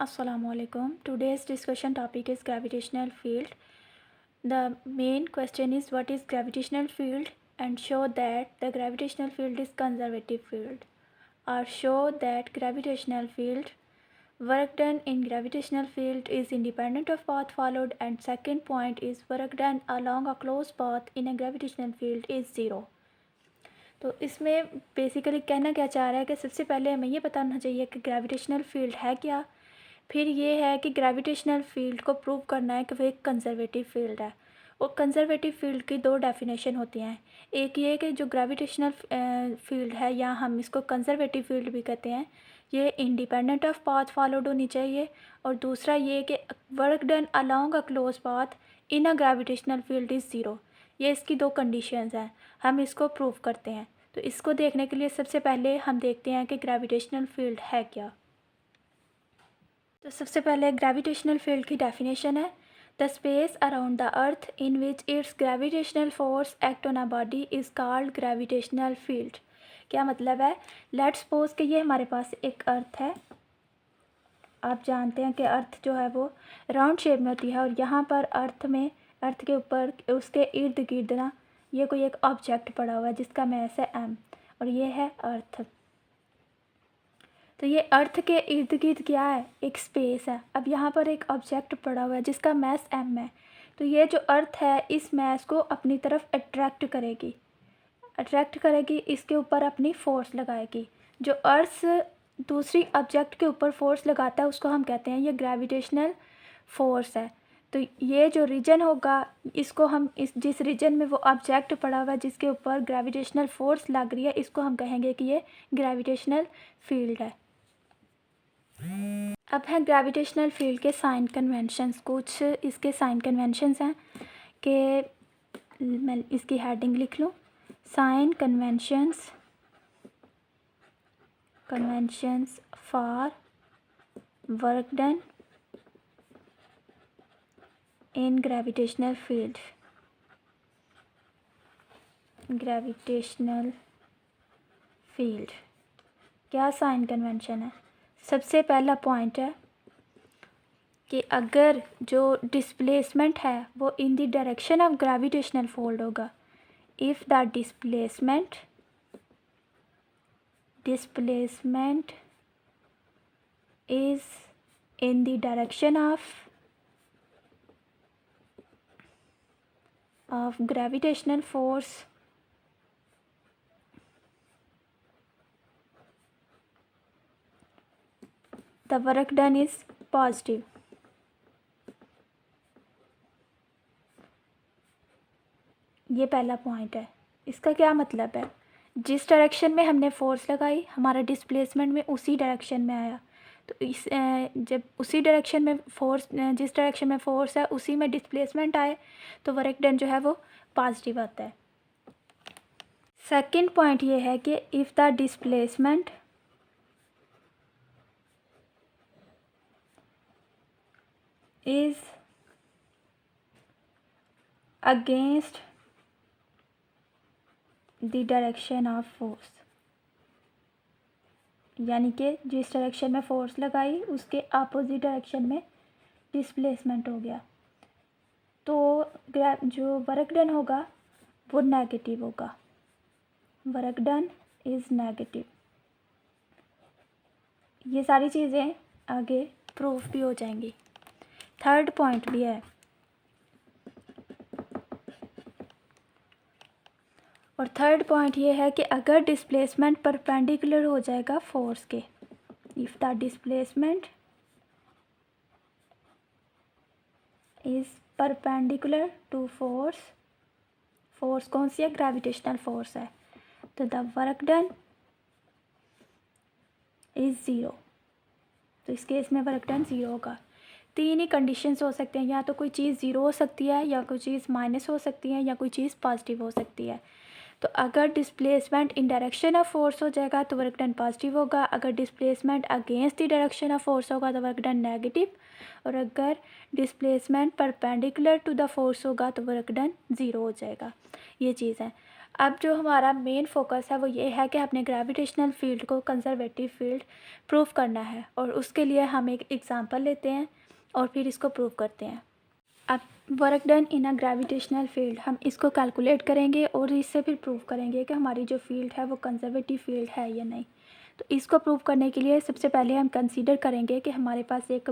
Assalamualaikum. Today's discussion topic is gravitational field. The main question is what is gravitational field and show that the gravitational field is conservative field, or show that gravitational field work done in gravitational field is independent of path followed, and second point is work done along a closed path in a gravitational field is zero. तो इसमें basically कहना क्या चाह रहा है कि सबसे पहले हमें ये पता होना चाहिए कि ग्रेविटेशनल फील्ड है क्या, फिर ये है कि ग्रेविटेशनल फील्ड को प्रूव करना है कि वो एक कंजर्वेटिव फील्ड है। और कंजर्वेटिव फील्ड की दो डेफिनेशन होती हैं, एक ये कि जो ग्रेविटेशनल फील्ड है या हम इसको कंजर्वेटिव फील्ड भी कहते हैं, ये इंडिपेंडेंट ऑफ पाथ फॉलोड होनी चाहिए, और दूसरा ये कि work done along a close path in a gravitational field is zero. ये इसकी दो कंडीशंस हैं, हम इसको प्रूव करते हैं। तो इसको देखने के लिए सबसे पहले हम देखते हैं कि ग्रेविटेशनल फील्ड है क्या। तो सबसे पहले ग्रेविटेशनल फील्ड की डेफिनेशन है, the space around the earth in which it's gravitational force act on a body is called gravitational field. क्या मतलब है, लेट्स सपोज कि ये हमारे पास एक अर्थ है। आप जानते हैं कि अर्थ जो है वो राउंड शेप में होती है, और यहाँ पर अर्थ के ऊपर उसके इर्द गिर्द ना ये कोई एक ऑब्जेक्ट पड़ा हुआ है जिसका मैस है m, और ये है अर्थ। तो ये अर्थ के इर्द गिर्द क्या है, एक स्पेस है। अब यहाँ पर एक ऑब्जेक्ट पड़ा हुआ है जिसका मैस m है, तो ये जो अर्थ है इस मैस को अपनी तरफ अट्रैक्ट करेगी, इसके ऊपर अपनी फोर्स लगाएगी। जो अर्थ दूसरी ऑब्जेक्ट के ऊपर फोर्स लगाता है उसको हम कहते हैं ये ग्रेविटेशनल फोर्स है। तो ये जो रीजन होगा इसको हम जिस रीजन में वो ऑब्जेक्ट पड़ा हुआ है जिसके ऊपर ग्रेविटेशनल फोर्स लग रही है, इसको हम कहेंगे कि ये ग्रेविटेशनल फील्ड है। अब है ग्रेविटेशनल फील्ड के साइन कन्वेंशंस। कुछ इसके साइन कन्वेंशंस हैं कि मैं इसकी हेडिंग लिख लूँ, sign conventions for work done in gravitational field. क्या साइन कन्वेंशन है? सबसे पहला पॉइंट है कि अगर जो डिस्प्लेसमेंट है वो in the direction of gravitational field होगा, if the displacement is in the direction of gravitational force, the work done is positive। ये पहला पॉइंट है। इसका क्या मतलब है, जिस डायरेक्शन में हमने फोर्स लगाई हमारा डिस्प्लेसमेंट में उसी डायरेक्शन में आया। तो जब उसी डायरेक्शन में फोर्स, जिस डायरेक्शन में फोर्स है उसी में डिस्प्लेसमेंट आए तो वर्क डन जो है वो पॉजिटिव आता है। सेकंड पॉइंट ये है कि if the displacement is against the direction of force, यानी कि जिस डायरेक्शन में फोर्स लगाई उसके अपोजिट डायरेक्शन में डिस्प्लेसमेंट हो गया, तो जो वर्क डन होगा वो नेगेटिव होगा। Work done is negative. ये सारी चीज़ें आगे प्रूफ भी हो जाएंगी। थर्ड पॉइंट भी है, और थर्ड पॉइंट ये है कि अगर डिस्प्लेसमेंट परपेंडिकुलर हो जाएगा फोर्स के, if the displacement is perpendicular to force कौन सी है, ग्रेविटेशनल फोर्स है, तो the work done is zero. तो इस केस में वर्क डन ज़ीरो होगा। तीन ही कंडीशंस हो सकते हैं, या तो कोई चीज़ ज़ीरो हो सकती है, या कोई चीज़ माइनस हो सकती है, या कोई चीज़ पॉजिटिव हो सकती है। तो अगर displacement in direction of force हो जाएगा तो वर्क डन पॉजिटिव होगा, अगर displacement against the direction of force होगा तो वर्क डन नेगेटिव, और अगर displacement perpendicular to the force होगा तो वर्क डन ज़ीरो हो जाएगा। ये चीज़ है। अब जो हमारा मेन फोकस है वो ये है कि अपने ग्रेविटेशनल फील्ड को कंजर्वेटिव फील्ड प्रूव करना है, और उसके लिए हम एक एग्जांपल लेते हैं और फिर इसको प्रूव करते हैं। अब work done in a gravitational field, हम इसको कैलकुलेट करेंगे और इससे फिर प्रूव करेंगे कि हमारी जो फील्ड है वो कंजर्वेटिव फील्ड है या नहीं। तो इसको प्रूव करने के लिए सबसे पहले हम कंसीडर करेंगे कि हमारे पास एक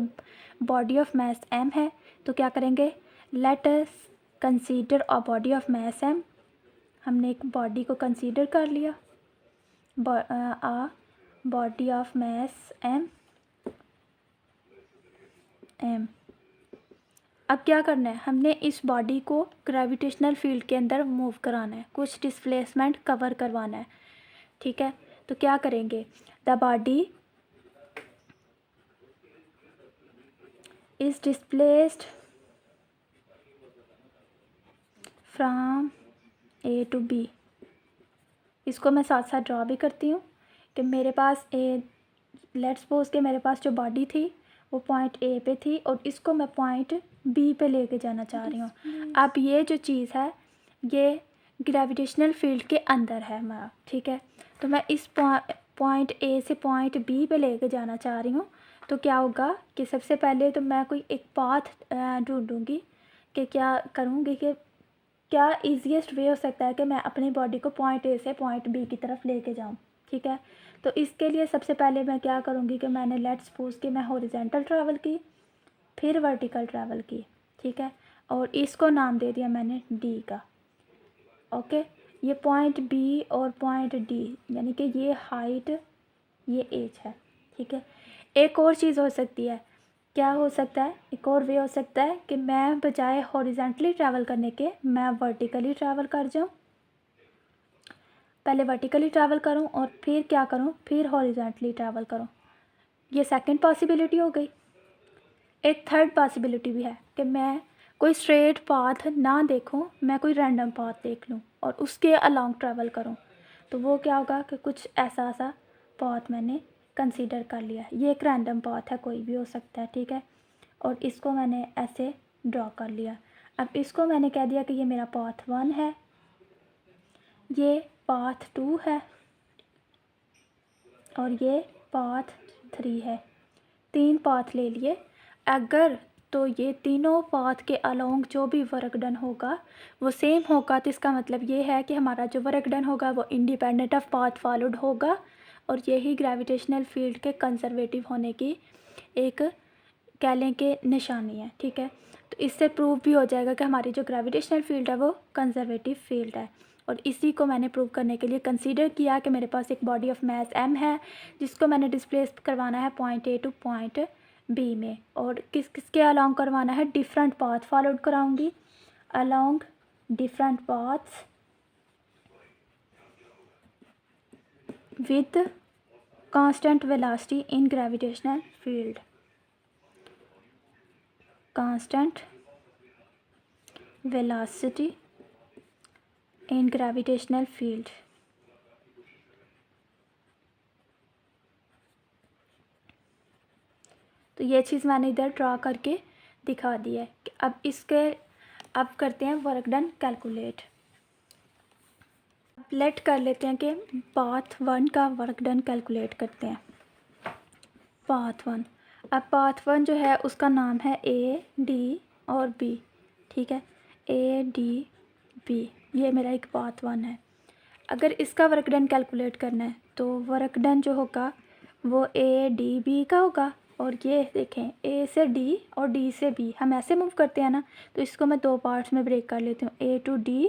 बॉडी ऑफ मास m है। तो क्या करेंगे, let us consider a body of mass m। हमने एक बॉडी को कंसीडर कर लिया, बॉडी ऑफ मास m। अब क्या करना है, हमने इस बॉडी को ग्रेविटेशनल फील्ड के अंदर मूव कराना है, कुछ डिस्प्लेसमेंट कवर करवाना है, ठीक है। तो क्या करेंगे, the body is displaced from A to B. इसको मैं साथ साथ ड्रॉ भी करती हूँ कि मेरे पास लेट्स सपोज कि मेरे पास जो बॉडी थी वो पॉइंट ए पे थी और इसको मैं पॉइंट बी पे लेके जाना चाह रही हूँ। अब ये जो चीज़ है ये ग्रेविटेशनल फील्ड के अंदर है हमारा, ठीक है। तो मैं इस पॉइंट ए से पॉइंट बी पे लेके जाना चाह रही हूँ। तो क्या होगा कि सबसे पहले तो मैं कोई एक पाथ ढूंढूंगी कि क्या करूँगी कि क्या ईजीएस्ट वे हो सकता है कि मैं अपनी बॉडी को पॉइंट ए से पॉइंट बी की तरफ लेके जाऊँ, ठीक है। तो इसके लिए सबसे पहले मैं क्या करूँगी कि मैंने लेट्स सपोज कि मैं हॉरिजॉन्टल ट्रैवल की, फिर वर्टिकल ट्रैवल की, ठीक है, और इसको नाम दे दिया मैंने डी का, ओके। ये पॉइंट बी और पॉइंट डी यानी कि ये हाइट ये एज है, ठीक है। एक और चीज़ हो सकती है, क्या हो सकता है, एक और वे हो सकता है कि मैं बजाय हॉरिजॉन्टली ट्रैवल करने के मैं वर्टिकली ट्रैवल कर जाऊँ, पहले वर्टिकली ट्रैवल करूँ और फिर क्या करूँ, फिर हॉरिजॉन्टली ट्रैवल करूँ। ये सेकंड पॉसिबिलिटी हो गई। एक थर्ड पॉसिबिलिटी भी है कि मैं कोई स्ट्रेट पाथ ना देखूँ, मैं कोई रैंडम पाथ देख लूँ और उसके अलॉन्ग ट्रैवल करूँ। तो वो क्या होगा कि कुछ ऐसा पाथ मैंने कंसीडर कर लिया। ये एक रैंडम पाथ है, कोई भी हो सकता है, ठीक है। और इसको मैंने ऐसे ड्रॉ कर लिया। अब इसको मैंने कह दिया कि ये मेरा पाथ 1 है, ये पाथ 2 है और ये पाथ 3 है। 3 पाथ ले लिए। अगर तो ये तीनों पाथ के अलोंग जो भी वर्क डन होगा वो सेम होगा, तो इसका मतलब ये है कि हमारा जो वर्क डन होगा वो इंडिपेंडेंट ऑफ पाथ फॉलोड होगा, और यही ग्रेविटेशनल फील्ड के कंजर्वेटिव होने की एक कह लें कि निशानी है, ठीक है। तो इससे प्रूव भी हो जाएगा कि हमारी जो ग्रेविटेशनल फील्ड है वो कंजर्वेटिव फील्ड है। और इसी को मैंने प्रूव करने के लिए कंसीडर किया कि मेरे पास एक बॉडी ऑफ मास m है जिसको मैंने डिस्प्लेस करवाना है point A to point B में, और किसके अलॉन्ग करवाना है, डिफरेंट पाथ फॉलोड कराऊंगी, along different paths with constant velocity in gravitational field, constant velocity in gravitational field. तो ये चीज़ मैंने इधर ड्रा करके दिखा दी है। अब करते हैं वर्क डन कैलकुलेट। अब लेट कर लेते हैं कि पाथ 1 का वर्क डन कैलकुलेट करते हैं। पाथ 1, अब पाथ 1 जो है उसका नाम है ए डी और बी, ठीक है, ए डी बी, ये मेरा एक पाथ 1 है। अगर इसका वर्क डन कैलकुलेट करना है तो वर्क डन जो होगा वो ए डी बी का होगा, और ये देखें ए से डी और डी से बी हम ऐसे मूव करते हैं ना, तो इसको मैं 2 पार्ट्स में ब्रेक कर लेती हूँ, A to D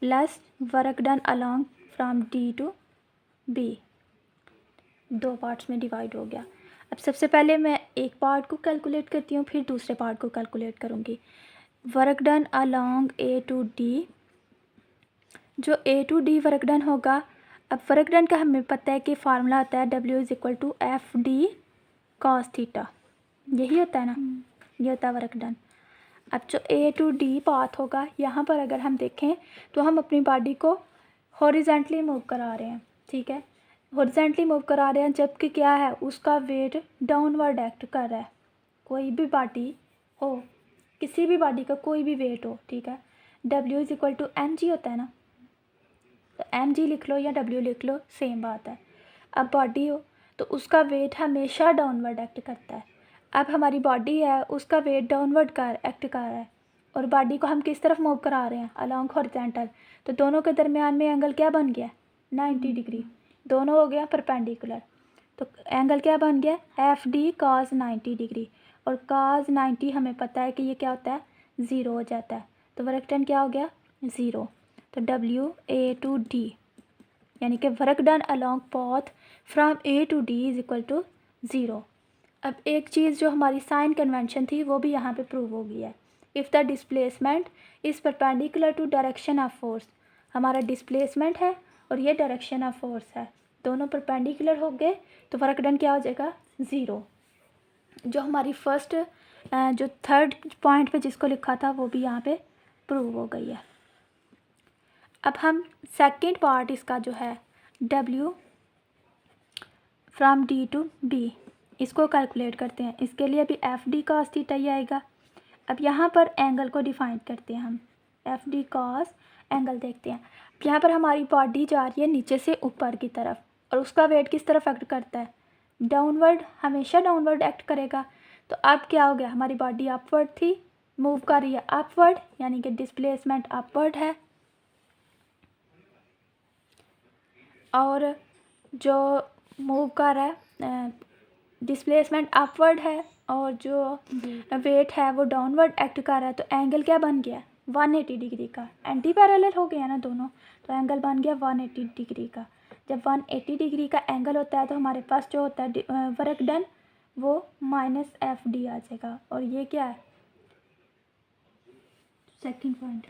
plus work done along from D to B, 2 parts में डिवाइड हो गया। अब सबसे पहले मैं एक पार्ट को कैलकुलेट करती हूँ, फिर दूसरे पार्ट को कैलकुलेट करूँगी। Work done along A to D, जो A to D work done होगा, अब वर्क डन का हमें पता है कि फार्मूला आता है W=FD cos थीटा, यही होता है ना, ये होता है वर्क डन। अब जो ए टू डी पाथ होगा, यहाँ पर अगर हम देखें तो हम अपनी बॉडी को हॉरिजेंटली मूव करा रहे हैं, ठीक है, हॉरिजेंटली मूव करा रहे हैं, जबकि क्या है उसका वेट डाउनवर्ड एक्ट कर रहा है। कोई भी बॉडी हो, किसी भी बॉडी का कोई भी वेट हो, ठीक है, W=mg होता है ना, तो mg लिख लो या w लिख लो, सेम बात है। अब बॉडी हो तो उसका वेट हमेशा डाउनवर्ड एक्ट करता है। अब हमारी बॉडी है, उसका वेट डाउनवर्ड एक्ट कर रहा है और बॉडी को हम किस तरफ मूव करा रहे हैं, अलॉन्ग हॉरिजॉन्टल। तो दोनों के दरमियान में एंगल क्या बन गया, 90 डिग्री। दोनों हो गया परपेंडिकुलर, तो एंगल क्या बन गया, एफ डी कॉस 90 डिग्री। और कॉस 90 हमें पता है कि ये क्या होता है, ज़ीरो हो जाता है। तो वर्क डन क्या हो गया, ज़ीरो। तो डब्ल्यू ए टू डी यानी कि work done along path from A to D is equal to zero. अब एक चीज़ जो हमारी साइन कन्वेंशन थी वो भी यहाँ पे प्रूव हो गई है। If the displacement is perpendicular to direction of force, हमारा डिस्प्लेसमेंट है और ये डायरेक्शन ऑफ फोर्स है, दोनों परपेंडिकुलर हो गए तो वर्क डन क्या हो जाएगा, ज़ीरो। जो हमारी फर्स्ट जो थर्ड पॉइंट पे जिसको लिखा था वो भी यहाँ पे प्रूव हो गई है। अब हम सेकंड पार्ट इसका जो है W from D to B, इसको कैलकुलेट करते हैं। इसके लिए भी एफ डी कॉस थीटा ही आएगा। अब यहाँ पर एंगल को डिफाइन करते हैं हम, एफ डी कॉस एंगल देखते हैं। यहाँ पर हमारी बॉडी जा रही है नीचे से ऊपर की तरफ और उसका वेट किस तरफ एक्ट करता है, डाउनवर्ड, हमेशा डाउनवर्ड एक्ट करेगा। तो अब क्या हो गया, हमारी बॉडी अपवर्ड थी, मूव कर रही है अपवर्ड, यानी कि डिस्प्लेसमेंट अपवर्ड है। और जो मूव कर रहा है डिस्प्लेसमेंट अपवर्ड है और जो वेट है वो डाउनवर्ड एक्ट कर रहा है। तो एंगल क्या बन गया, 180 डिग्री का, एंटी पैरेलल हो गया ना दोनों, तो एंगल बन गया 180 डिग्री का। जब 180 डिग्री का एंगल होता है तो हमारे पास जो होता है वर्क डन वो माइनस एफ डी आ जाएगा। और ये क्या है, सेकंड पॉइंट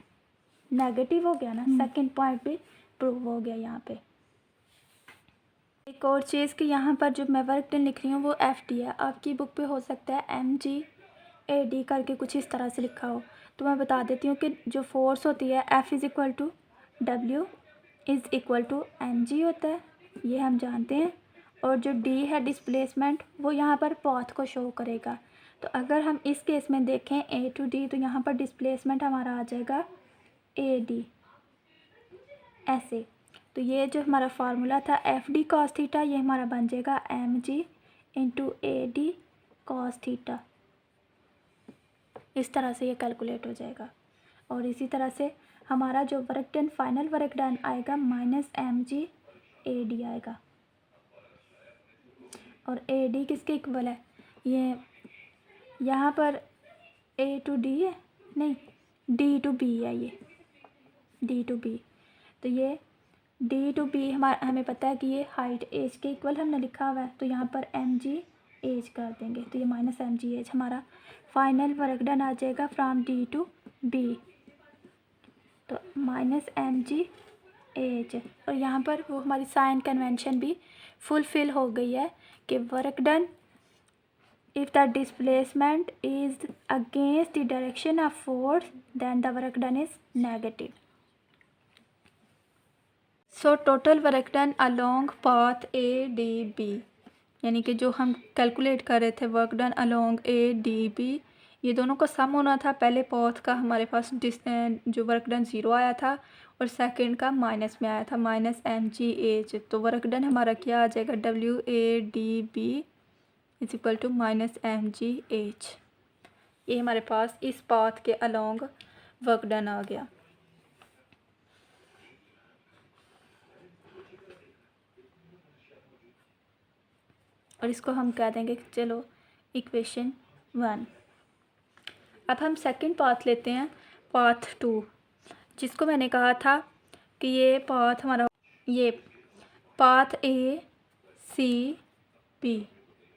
नेगेटिव हो गया ना, सेकंड पॉइंट भी प्रूव हो गया यहाँ पे। एक और चीज़ कि यहाँ पर जो मैं वर्क डन लिख रही हूँ वो एफ डी है, आपकी बुक पे हो सकता है एम जी ए डी करके कुछ इस तरह से लिखा हो। तो मैं बता देती हूँ कि जो फोर्स होती है F is equal to W is equal to M G होता है, ये हम जानते हैं। और जो डी है डिस्प्लेसमेंट, वो यहाँ पर पाथ को शो करेगा। तो अगर हम इस केस में देखें ए टू डी, तो यहाँ पर डिस्प्लेसमेंट हमारा आ जाएगा ए डी ऐसे। तो ये जो हमारा फार्मूला था एफ डी कॉस थीटा, ये हमारा बन जाएगा M G into A D cos theta. इस तरह से ये कैलकुलेट हो जाएगा। और इसी तरह से हमारा जो work done, final work done आएगा minus M G A D आएगा। और ए डी किसके इक्वल है, ये यहाँ पर ए टू डी है, नहीं डी टू बी है, ये डी टू बी। तो ये डी टू बी हमें पता है कि ये हाइट एज के इक्वल हमने लिखा हुआ है, तो यहाँ पर एम जी एज कर देंगे। तो ये माइनस एम जी एज हमारा फाइनल वर्क डन आ जाएगा फ्रॉम डी टू बी। तो माइनस एम जी एज, और यहाँ पर वो हमारी साइन कन्वेंशन भी फुलफिल हो गई है कि work done if the displacement is against the direction of force then the work done is negative. So total work done along path A D B, यानी कि जो हम कैलकुलेट कर रहे थे work done along A D B, ये दोनों का सम होना था। पहले पाथ का हमारे पास जो वर्क डन ज़ीरो आया था और सेकंड का माइनस में आया था, माइनस एम जी एच। तो वर्क डन हमारा क्या आ जाएगा, W A D B is equal to minus M G H. ये हमारे पास इस पाथ के अलोंग वर्क डन आ गया। और इसको हम कह देंगे चलो इक्वेशन 1। अब हम सेकंड पाथ लेते हैं, पाथ 2, जिसको मैंने कहा था कि ये पाथ हमारा, ये पाथ ए सी बी,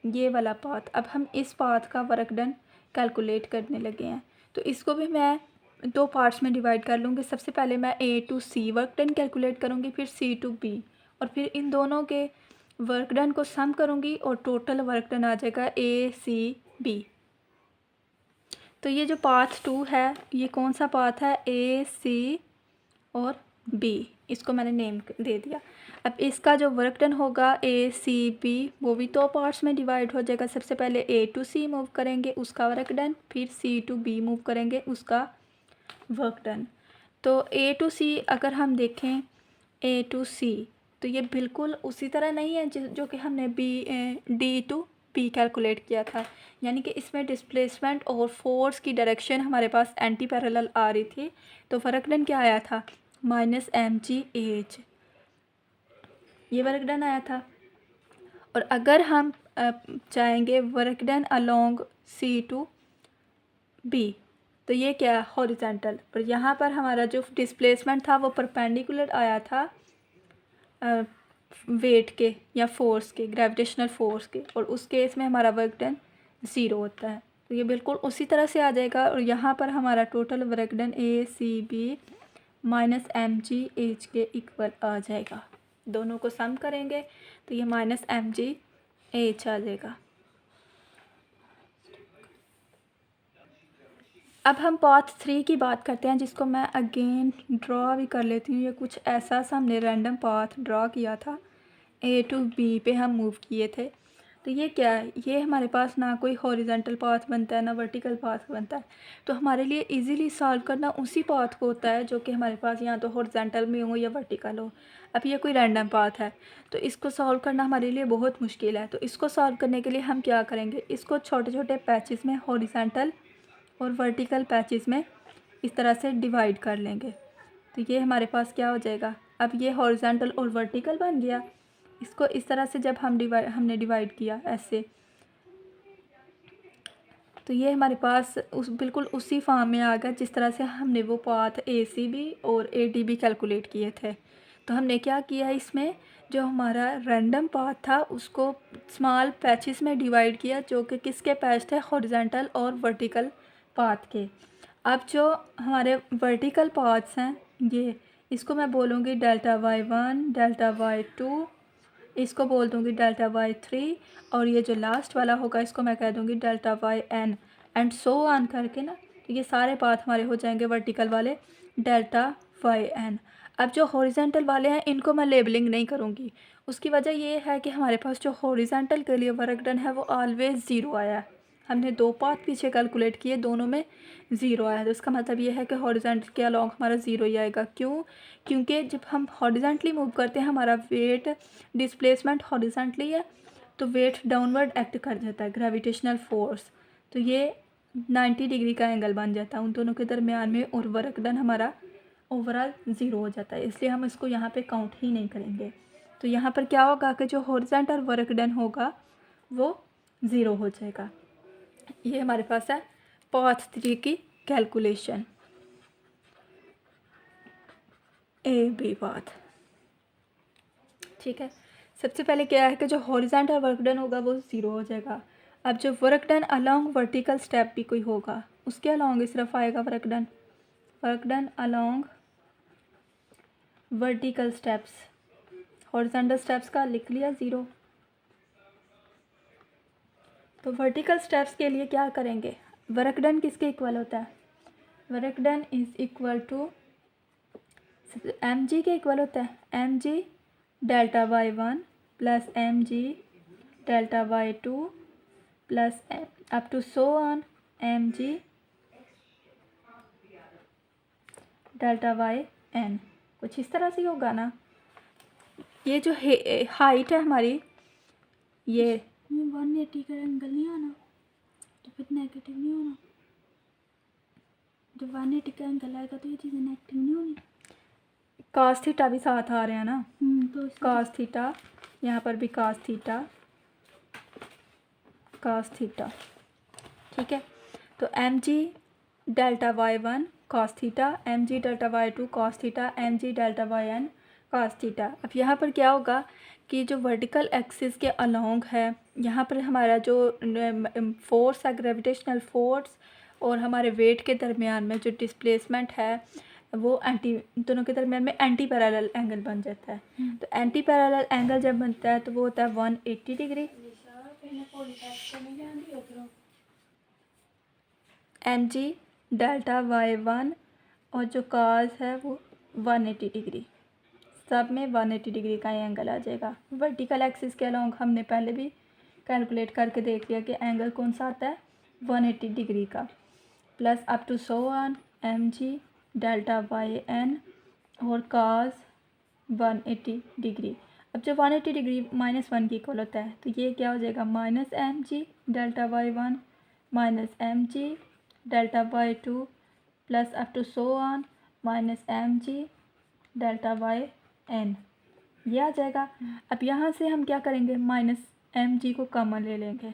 ये वाला पाथ। अब हम इस पाथ का वर्क डन कैलकुलेट करने लगे हैं। तो इसको भी मैं दो पार्ट्स में डिवाइड कर लूँगी। सबसे पहले मैं A to C work done calculate करूँगी, फिर सी टू बी, और फिर इन दोनों के वर्क डन को सम करूँगी और टोटल वर्क डन आ जाएगा ए सी बी। तो ये जो पाथ 2 है, ये कौन सा पाथ है, ए सी और बी, इसको मैंने नेम दे दिया। अब इसका जो वर्क डन होगा ए सी बी, वो भी दो पार्ट्स में डिवाइड हो जाएगा। सबसे पहले ए टू सी मूव करेंगे, उसका वर्क डन, फिर सी टू बी मूव करेंगे, उसका वर्क डन। तो ए टू सी अगर हम देखें ए टू सी। तो ये बिल्कुल उसी तरह नहीं है जो कि हमने डी टू पी कैलकुलेट किया था, यानी कि इसमें डिस्प्लेसमेंट और फोर्स की डायरेक्शन हमारे पास एंटी पैरेलल आ रही थी। तो वर्क डन क्या आया था, -mgh, ये वर्क डन आया था। और अगर हम चाहेंगे work done along C to B, तो ये क्या है, हॉरिजेंटल। और यहाँ पर हमारा जो डिस्प्लेसमेंट था वो परपेंडिकुलर आया था वेट के या फोर्स के, ग्रेविटेशनल फोर्स के, और उस केस में हमारा वर्क डन 0 होता है। तो ये बिल्कुल उसी तरह से आ जाएगा। और यहाँ पर हमारा total work done ACB -mgh के इक्वल आ जाएगा। दोनों को सम करेंगे तो ये -mgh आ जाएगा। अब हम पाथ 3 की बात करते हैं, जिसको मैं अगेन ड्रॉ भी कर लेती हूँ। ये कुछ ऐसा सा हमने रैंडम पाथ ड्रॉ किया था, A टू B पे हम मूव किए थे। तो ये क्या है, ये हमारे पास ना कोई हॉरिजेंटल पाथ बनता है ना वर्टिकल पाथ बनता है। तो हमारे लिए इजीली सॉल्व करना उसी पाथ को होता है जो कि हमारे पास यहाँ तो हॉरिजेंटल में हो या वर्टिकल हो। अब ये कोई रैंडम पाथ है तो इसको सॉल्व करना हमारे लिए बहुत मुश्किल है। तो इसको सॉल्व करने के लिए हम क्या करेंगे, इसको छोटे छोटे पैचेस में हॉरिजेंटल और वर्टिकल पैचेस में इस तरह से डिवाइड कर लेंगे। तो ये हमारे पास क्या हो जाएगा, अब ये हॉरिजेंटल और वर्टिकल बन गया। इसको इस तरह से जब हमने डिवाइड किया ऐसे, तो ये हमारे पास बिल्कुल उसी फॉर्म में आ गया जिस तरह से हमने वो पाथ ACB और ADB कैलकुलेट किए थे। तो हमने क्या किया, इसमें जो हमारा रैंडम पाथ था उसको स्मॉल पैचेस में डिवाइड किया, जो कि किसके पैच थे, हॉरिजेंटल और वर्टिकल पाथ के। अब जो हमारे वर्टिकल पाथ्स हैं ये, इसको मैं बोलूँगी डेल्टा Y1, डेल्टा Y2, इसको बोल दूँगी डेल्टा Y3, और ये जो लास्ट वाला होगा इसको मैं कह दूँगी delta YN, and so on करके ना। तो ये सारे पाथ हमारे हो जाएंगे वर्टिकल वाले डेल्टा YN। अब जो हॉरिजेंटल वाले हैं इनको मैं लेबलिंग नहीं करूँगी। उसकी वजह ये है कि हमारे पास जो हॉरिजेंटल के लिए वर्क डन है वो ऑलवेज 0 आया है। हमने 2 पाथ पीछे कैलकुलेट किए, दोनों में 0 आया। तो इसका मतलब ये है कि हॉरिजेंटल के अलॉन्ग हमारा 0 ही आएगा। क्यों, क्योंकि जब हम हॉरिजेंटली मूव करते हैं हमारा वेट डिस्प्लेसमेंट हॉरिजेंटली है, तो वेट डाउनवर्ड एक्ट कर जाता है, ग्रेविटेशनल फोर्स। तो ये 90 डिग्री का एंगल बन जाता है उन दोनों के दरमियान में, और वर्क डन हमारा ओवरऑल 0 हो जाता है। इसलिए हम इसको यहाँ पे काउंट ही नहीं करेंगे। तो यहाँ पर क्या होगा कि जो हॉरिजेंटल वर्क डन होगा वो 0 हो जाएगा। ये हमारे पास है पाथ 3 की कैलकुलेशन, AB पाथ। ठीक है, सबसे पहले क्या है कि जो हॉरिजॉन्टल वर्क डन होगा वो 0 हो जाएगा। अब जो work done along vertical step भी कोई होगा उसके अलोंग सिर्फ आएगा work done along vertical steps. Horizontal steps का लिख लिया 0। तो वर्टिकल स्टेप्स के लिए क्या करेंगे, वर्क डन किसके इक्वल होता है, work done is equal to mg के इक्वल होता है, mg delta Y1 plus mg delta Y2 plus up to so on mg delta YN। कुछ इस तरह से होगा ना। ये जो हाइट है हमारी, ये 180 का एंगल नहीं आना तो फिर नेगेटिव नहीं होना। जब 180 का एंगल आएगा तो ये चीज़ें नेगेटिव नहीं होनी। कास थीटा भी साथ आ रहे हैं ना, तो कास थीटा, यहाँ पर भी कास थीटा, ठीक है। तो mg delta Y1 cos theta, mg delta Y2 cos theta, mg delta YN cos theta. अब यहाँ पर क्या होगा कि जो वर्टिकल एक्सिस के अलोंग है, यहाँ पर हमारा जो फोर्स है, ग्रेविटेशनल फोर्स और हमारे वेट के दरमियान में जो डिस्प्लेसमेंट है वो दोनों के दरमियान में एंटी पैरेलल एंगल बन जाता है। तो एंटी पैरेलल एंगल जब बनता है तो वो होता है 180 डिग्री। mg डेल्टा Y1 और जो काज है वो 180 डिग्री, सब में 180 डिग्री का एंगल आ जाएगा। वर्टिकल एक्सिस के अलोंग हमने पहले भी कैलकुलेट करके देख लिया कि एंगल कौन सा आता है, 180 डिग्री का, plus up to so on mg delta YN और काज 180 डिग्री। अब जब 180 डिग्री -1 के इक्वल होता है तो ये क्या हो जाएगा, -mg delta y1 -mg delta y2 plus up to so on -mg delta yn, ये आ जाएगा। अब यहाँ से हम क्या करेंगे, -mg को कॉमन ले लेंगे,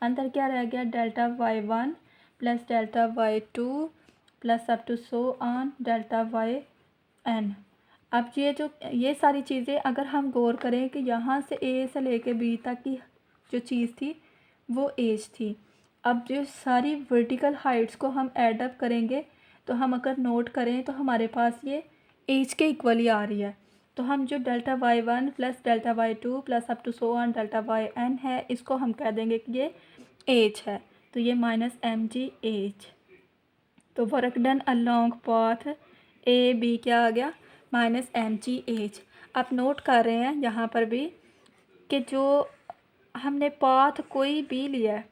अंदर क्या रह गया, delta y1 plus delta y2 plus up to so on delta yn। अब ये सारी चीज़ें अगर हम गौर करें कि यहाँ से ए से लेके बी तक की जो चीज़ थी वो एज थी। अब जो सारी वर्टिकल हाइट्स को हम ऐड अप करेंगे तो हम अगर नोट करें तो हमारे पास ये एज के इक्वली आ रही है। तो हम जो delta y1 plus delta y2 plus up to so on delta yn है, इसको हम कह देंगे कि ये एज है। तो ये -mg एज। तो work done along path A B क्या आ गया, -mg एज। आप नोट कर रहे हैं यहाँ पर भी कि जो हमने पाथ कोई भी लिया है,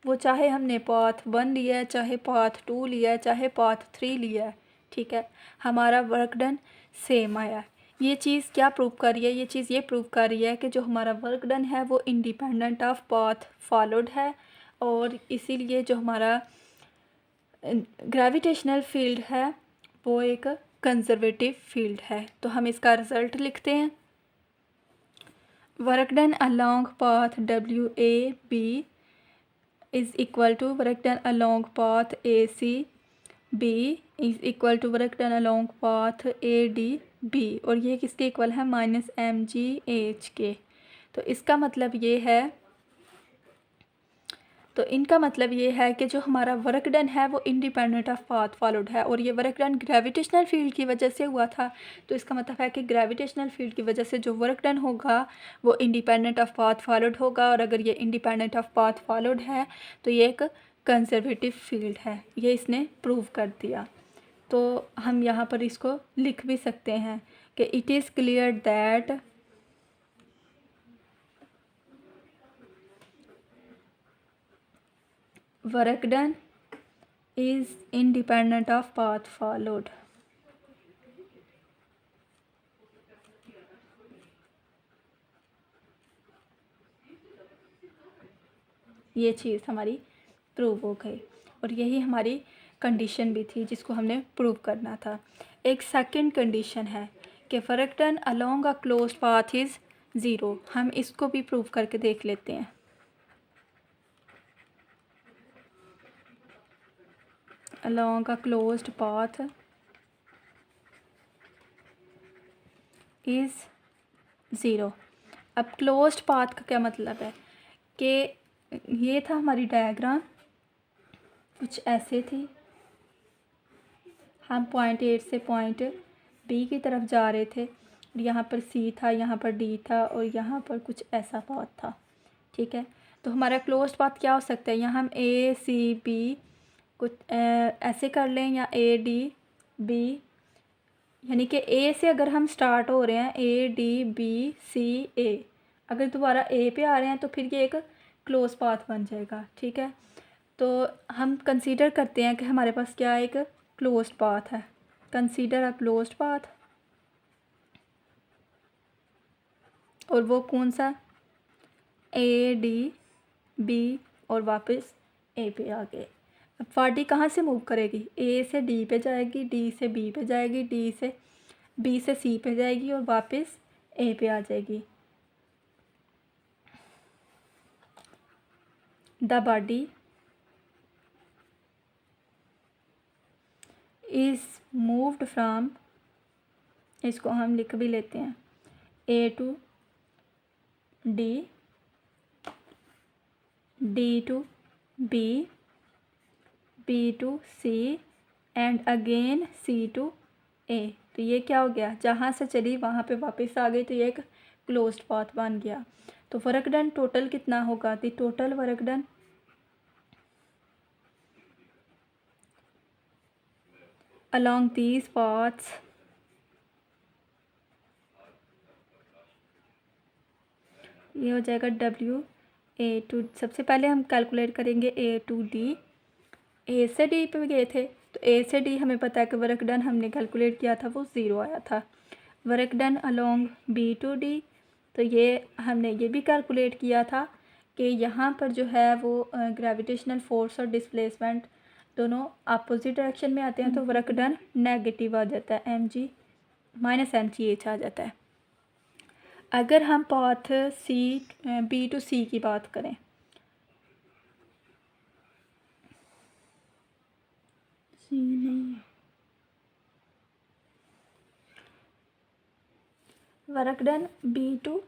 वो चाहे हमने पाथ 1 लिया है, चाहे पाथ 2 लिया है, चाहे पाथ 3 लिया है, ठीक है, हमारा वर्क डन सेम आया है। ये चीज़ क्या प्रूव कर रही है, ये चीज़ ये प्रूव कर रही है कि जो हमारा वर्क डन है वो इंडिपेंडेंट ऑफ पाथ फॉलोड है, और इसीलिए जो हमारा ग्रेविटेशनल फील्ड है वो एक कंजर्वेटिव फील्ड है। तो हम इसका रिज़ल्ट लिखते हैं, work done along path W A B is equal to work done along path A C B is equal to work done along path A D B, और ये किसके इक्वल है, -mg एच के। तो इसका मतलब ये है, तो इनका मतलब ये है कि जो हमारा वर्क डन है वो इंडिपेंडेंट ऑफ पाथ फॉलोड है, और ये वर्क डन ग्रेविटेशनल फील्ड की वजह से हुआ था। तो इसका मतलब है कि ग्रेविटेशनल फील्ड की वजह से जो वर्क डन होगा वो इंडिपेंडेंट ऑफ पाथ फॉलोड होगा, और अगर ये इंडिपेंडेंट ऑफ पाथ फॉलोड है तो ये एक कंजर्वेटिव फील्ड है। ये इसने प्रूव कर दिया। तो हम यहाँ पर इसको लिख भी सकते हैं कि it is clear that work done is independent of path followed। ये चीज़ हमारी प्रूव हो गई, और यही हमारी कंडीशन भी थी जिसको हमने प्रूव करना था। एक सेकंड कंडीशन है कि work done along a closed path is zero. हम इसको भी प्रूव करके देख लेते हैं। along a closed path is zero. अब क्लोज्ड पाथ का क्या मतलब है कि ये था हमारी डायग्राम, कुछ ऐसे थी, हम पॉइंट ए से पॉइंट बी की तरफ जा रहे थे, और यहाँ पर सी था, यहाँ पर डी था, और यहाँ पर कुछ ऐसा पाथ था, ठीक है। तो हमारा क्लोज्ड पाथ क्या हो सकता है, यहाँ हम ए सी बी कुछ ऐसे कर लें, या ए डी बी, यानी कि ए से अगर हम स्टार्ट हो रहे हैं, ए डी बी सी ए, अगर दोबारा ए पे आ रहे हैं तो फिर ये एक क्लोज पाथ बन जाएगा, ठीक है। तो हम कंसीडर करते हैं कि हमारे पास क्या एक क्लोज्ड पाथ है, कंसीडर अ क्लोज्ड पाथ, और वो कौन सा, ए डी बी और वापस ए पे आ गए। अब पार्टी कहाँ से मूव करेगी, ए से डी पे जाएगी, डी से बी पे जाएगी, डी से बी से सी पे जाएगी, और वापस ए पे आ जाएगी। The body is moved from, इसको हम लिख भी लेते हैं, A to D, D to B, B to C, and again C to A. तो ये क्या हो गया, जहाँ से चली वहाँ पे वापस आ गई, तो ये एक क्लोज्ड पाथ बन गया। तो वर्क डन टोटल कितना होगा, the total work done along these paths ये हो जाएगा डब्ल्यू ए टू, सबसे पहले हम कैलकुलेट करेंगे ए टू डी, ए से डी पे गए थे, तो ए से डी हमें पता है कि वर्क डन हमने कैलकुलेट किया था वो ज़ीरो आया था। Work done along B to D, तो ये हमने ये भी कैलकुलेट किया था कि यहाँ पर जो है वो ग्रेविटेशनल फोर्स और डिस्प्लेसमेंट दोनों अपोजिट डायरेक्शन में आते हैं, तो वर्क डन नेगेटिव आ जाता है, mg माइनस mgh आ जाता है। अगर हम पाथ बी टू सी की बात करें, सी नहीं, वर्क डन बी टू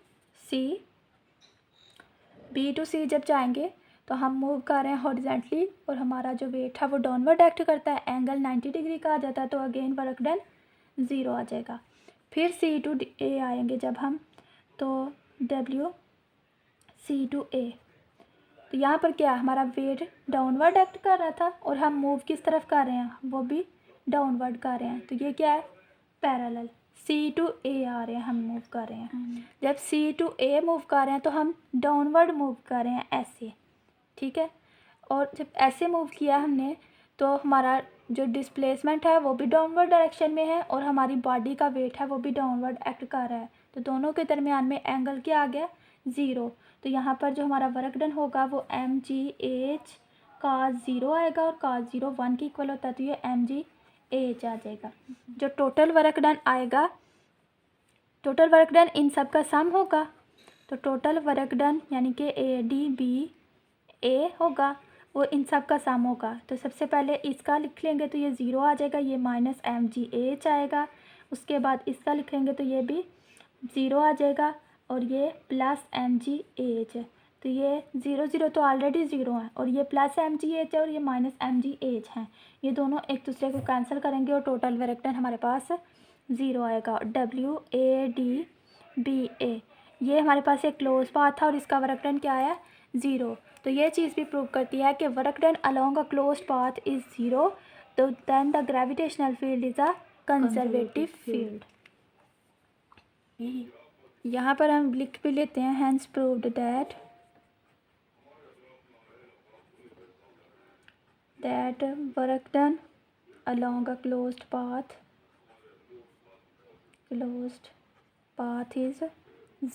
सी जब जाएंगे तो हम मूव कर रहे हैं हॉरिजेंटली और हमारा जो वेट है वो डाउनवर्ड एक्ट करता है, एंगल 90 डिग्री का आ जाता है, तो अगेन वर्क डन 0 आ जाएगा। फिर सी टू ए आएंगे जब हम, तो डब्ल्यू सी टू ए, तो यहाँ पर क्या हमारा वेट डाउनवर्ड एक्ट कर रहा था और हम मूव किस तरफ कर रहे हैं, वो भी डाउनवर्ड कर रहे हैं, तो ये क्या है पैरेलल। सी टू ए आ रहे हैं, हम मूव कर रहे हैं। जब सी टू ए मूव कर रहे हैं तो हम डाउनवर्ड मूव कर रहे हैं ऐसे, ठीक है। और जब ऐसे मूव किया हमने तो हमारा जो डिस्प्लेसमेंट है वो भी डाउनवर्ड डायरेक्शन में है और हमारी बॉडी का वेट है वो भी डाउनवर्ड एक्ट कर रहा है, तो दोनों के दरमियान में एंगल क्या आ गया 0। तो यहाँ पर जो हमारा वर्क डन होगा वो mgh cos 0 आएगा और cos 0 1 के इक्वल होता है, तो ये mgh आ जाएगा। जो टोटल वर्क डन आएगा, टोटल वर्क डन इन सब का सम होगा, तो टोटल वर्क डन यानी कि ADBA होगा, वो इन सब का सम होगा। तो सबसे पहले इसका लिख लेंगे तो ये 0 आ जाएगा, ये माइनस mgh आएगा। उसके बाद इसका लिखेंगे तो ये भी 0 आ जाएगा और ये प्लस mgh है, तो ये 0 0 तो ऑलरेडी 0 है और ये प्लस mgh है और ये माइनस mgh है, ये दोनों एक दूसरे को कैंसिल करेंगे और टोटल वर्क डन हमारे पास 0 आएगा। WADBA, ये हमारे पास एक क्लोज पाथ था और इसका वर्क डन क्या आया 0, तो ये चीज़ भी प्रूव करती है कि work done along a closed path is 0, तो then the gravitational field is a conservative field. यहाँ पर हम लिख भी लेते हैं, hence proved that work done along a closed path is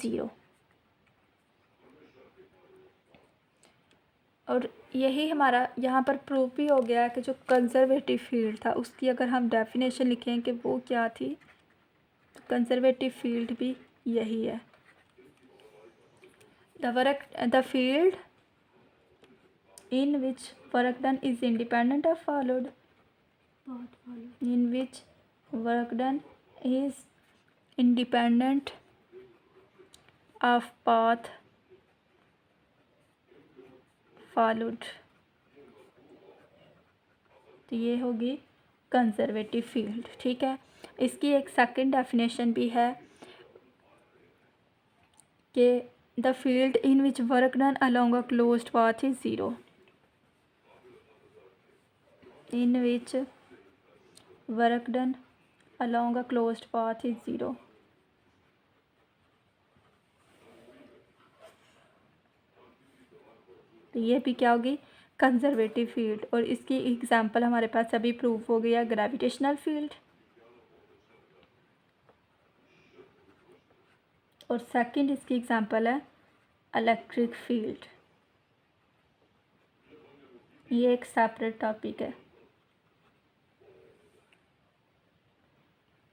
0। और यही हमारा यहाँ पर प्रूव भी हो गया है कि जो कंजर्वेटिव फील्ड था उसकी अगर हम डेफिनेशन लिखें कि वो क्या थी, तो कंजर्वेटिव फील्ड भी यही है। The field in which work done is independent of followed, in which work done is independent of path followed, तो ये होगी कंजर्वेटिव फील्ड, ठीक है। इसकी एक सेकंड डेफिनेशन भी है कि the field in which work done along a closed path is 0, in which work done along a closed path is 0, तो ये भी क्या होगी कंजर्वेटिव फील्ड। और इसकी एग्जांपल हमारे पास अभी प्रूव हो गया ग्रेविटेशनल फील्ड, और सेकंड इसकी एग्जांपल है इलेक्ट्रिक फील्ड। ये एक सेपरेट टॉपिक है।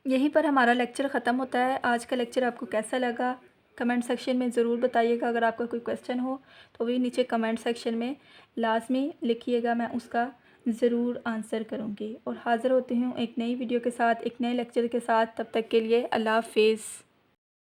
यहीं पर हमारा लेक्चर ख़त्म होता है। आज का लेक्चर आपको कैसा लगा कमेंट सेक्शन में ज़रूर बताइएगा। अगर आपका कोई क्वेश्चन हो तो भी नीचे कमेंट सेक्शन में लाजमी लिखिएगा, मैं उसका ज़रूर आंसर करूँगी। और हाज़िर होती हूँ एक नई वीडियो के साथ, एक नए लेक्चर के साथ। तब तक के लिए अल्लाह हाफ़िज़।